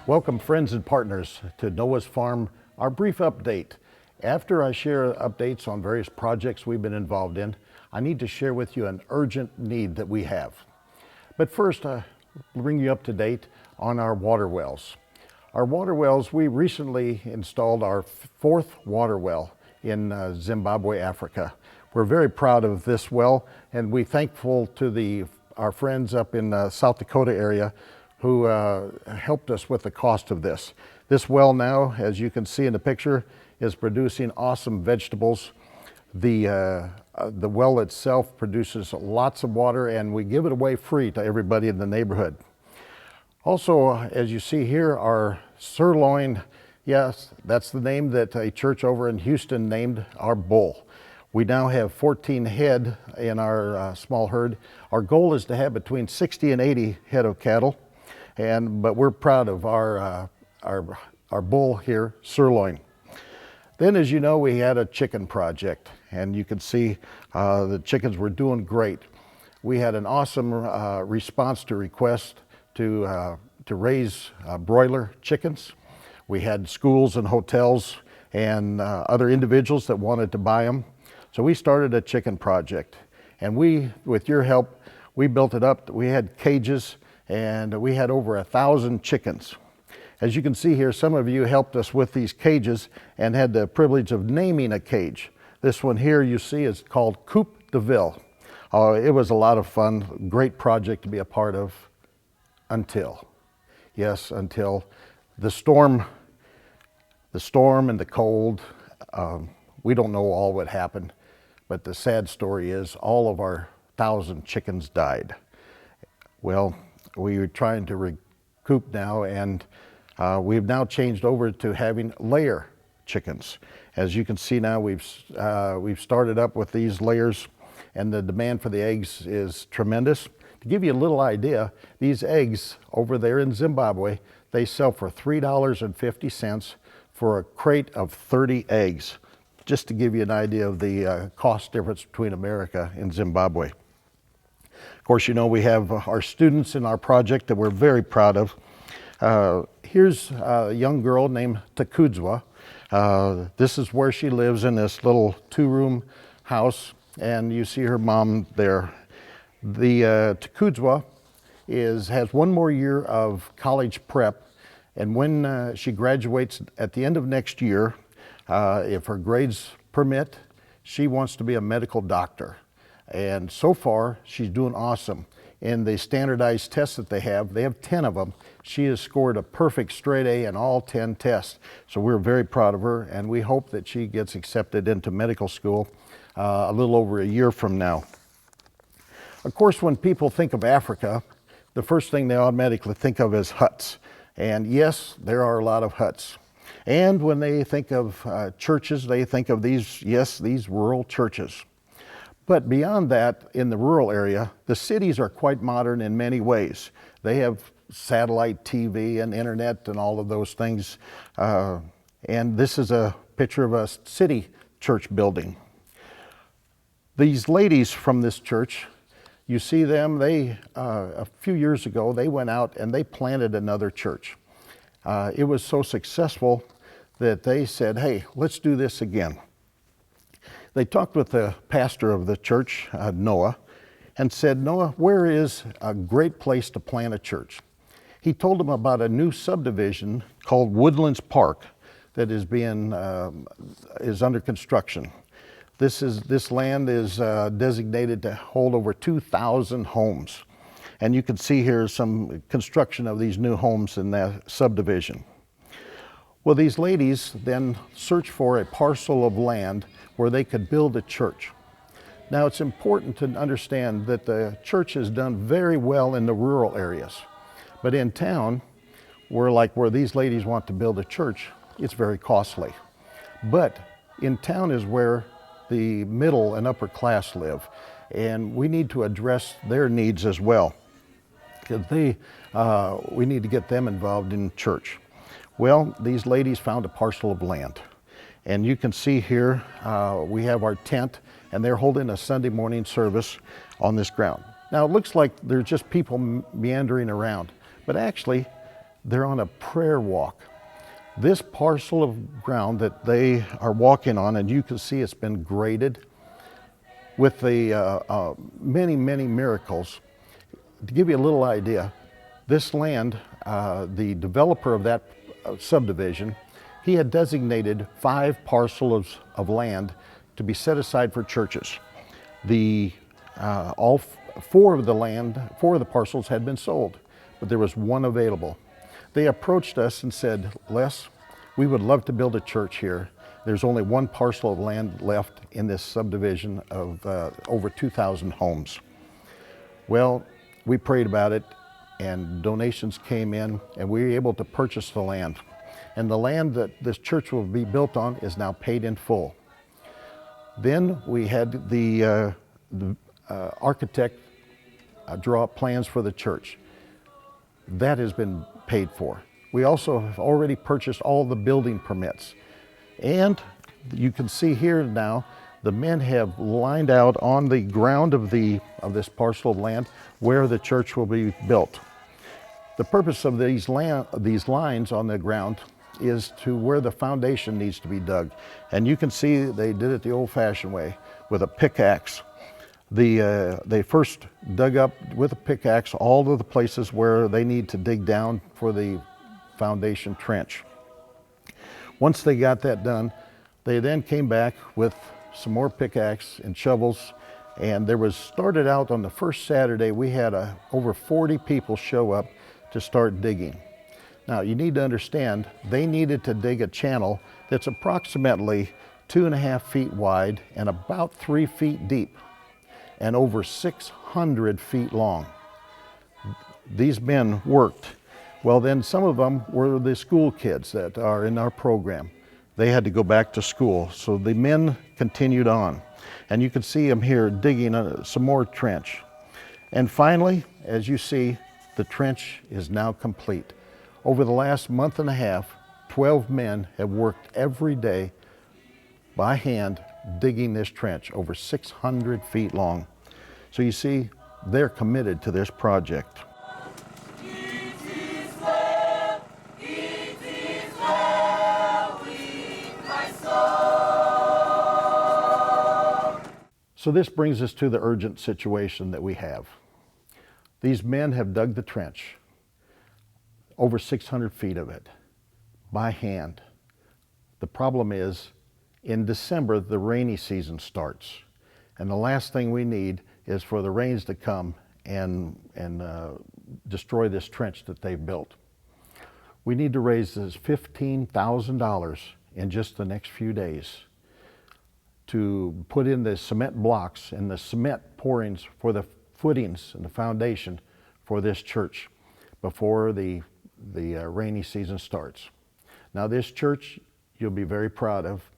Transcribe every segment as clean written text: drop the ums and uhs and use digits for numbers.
Welcome friends and partners to Noah's Farm, our brief update. After I share updates on various projects we've been involved in, I need to share with you an urgent need that we have. But first, I'll bring you up to date on our water wells. Our water wells, we recently installed our fourth water well in Zimbabwe, Africa. We're very proud of this well, and we're thankful to our friends up in South Dakota area who helped us with the cost of this. This well now, as you can see in the picture, is producing awesome vegetables. The well itself produces lots of water, and we give it away free to everybody in the neighborhood. Also, as you see here, our sirloin, yes, that's the name that a church over in Houston named our bull. We now have 14 head in our small herd. Our goal is to have between 60 and 80 head of cattle. But we're proud of our bull here, sirloin. Then, as you know, we had a chicken project, and you can see the chickens were doing great. We had an awesome response to requests to raise broiler chickens. We had schools and hotels and other individuals that wanted to buy them. So we started a chicken project, and with your help, we built it up. We had cages, and we had over 1,000 chickens. As you can see here, some of you helped us with these cages and had the privilege of naming a cage. This one here you see is called Coop de Ville. It was a lot of fun, great project to be a part of until the storm and the cold. We don't know all what happened, but the sad story is all of our 1,000 chickens died. Well, we are trying to recoup now, and we've now changed over to having layer chickens. As you can see now, we've started up with these layers, and the demand for the eggs is tremendous. To give you a little idea, these eggs over there in Zimbabwe, they sell for $3.50 for a crate of 30 eggs, just to give you an idea of the cost difference between America and Zimbabwe. Of course, you know, we have our students in our project that we're very proud of. Here's a young girl named Takudzwa. This is where she lives, in this little 2-room house, and you see her mom there. The Takudzwa has one more year of college prep, and when she graduates at the end of next year, if her grades permit, she wants to be a medical doctor. And so far, she's doing awesome. In the standardized tests that they have 10 of them. She has scored a perfect straight A in all 10 tests. So we're very proud of her, and we hope that she gets accepted into medical school a little over a year from now. Of course, when people think of Africa, the first thing they automatically think of is huts. And yes, there are a lot of huts. And when they think of churches, they think of these rural churches. But beyond that, in the rural area, the cities are quite modern in many ways. They have satellite TV and internet and all of those things. And this is a picture of a city church building. These ladies from this church, you see them, a few years ago, they went out and they planted another church. It was so successful that they said, hey, let's do this again. They talked with the pastor of the church, Noah, and said, Noah, where is a great place to plant a church? He told them about a new subdivision called Woodlands Park that is under construction. This land is designated to hold over 2,000 homes. And you can see here some construction of these new homes in that subdivision. Well, these ladies then searched for a parcel of land where they could build a church. Now, it's important to understand that the church has done very well in the rural areas. But in town, where these ladies want to build a church, it's very costly. But in town is where the middle and upper class live, and we need to address their needs as well, because we need to get them involved in church. Well, these ladies found a parcel of land. And you can see here, we have our tent, and they're holding a Sunday morning service on this ground. Now, it looks like there's just people meandering around, but actually, they're on a prayer walk. This parcel of ground that they are walking on, and you can see it's been graded with the many miracles. To give you a little idea, this land, the developer of that subdivision, he had designated 5 parcels of land to be set aside for churches. All 4 of the parcels had been sold, but there was 1 available. They approached us and said, Les, we would love to build a church here. There's only 1 parcel of land left in this subdivision of over 2,000 homes. Well, we prayed about it, and donations came in, and we were able to purchase the land. And the land that this church will be built on is now paid in full. Then we had the architect draw up plans for the church. That has been paid for. We also have already purchased all the building permits. And you can see here now, the men have lined out on the ground of this parcel of land where the church will be built. The purpose of these lines on the ground is to where the foundation needs to be dug. And you can see they did it the old-fashioned way with a pickaxe. They first dug up with a pickaxe all of the places where they need to dig down for the foundation trench. Once they got that done, they then came back with some more pickaxe and shovels, and started out on the first Saturday, we had over 40 people show up to start digging. Now you need to understand, they needed to dig a channel that's approximately 2.5 feet wide and about 3 feet deep and over 600 feet long. These men worked. Well, then some of them were the school kids that are in our program. They had to go back to school, so the men continued on. And you can see them here digging some more trench. And finally, as you see, the trench is now complete. Over the last month and a half, 12 men have worked every day by hand digging this trench over 600 feet long. So you see, they're committed to this project. So this brings us to the urgent situation that we have. These men have dug the trench, over 600 feet of it, by hand. The problem is, in December, the rainy season starts. And the last thing we need is for the rains to come and destroy this trench that they've built. We need to raise this $15,000 in just the next few days to put in the cement blocks and the cement pourings for the footings and the foundation for this church before the rainy season starts. Now this church, you'll be very proud of.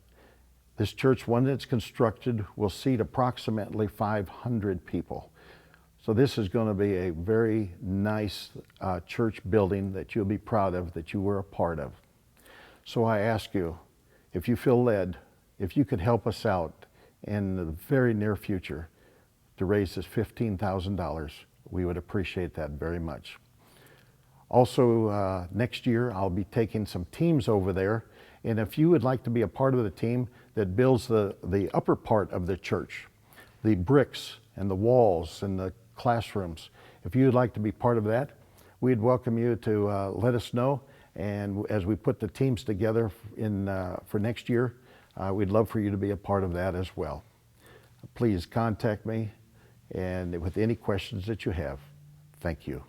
This church, when it's constructed, will seat approximately 500 people. So this is going to be a very nice church building that you'll be proud of, that you were a part of. So I ask you, if you feel led, if you could help us out in the very near future to raise this $15,000, we would appreciate that very much. Also, next year I'll be taking some teams over there, and if you would like to be a part of the team that builds the upper part of the church, the bricks and the walls and the classrooms, if you would like to be part of that, we'd welcome you to let us know. And as we put the teams together for next year, we'd love for you to be a part of that as well. Please contact me and with any questions that you have. Thank you.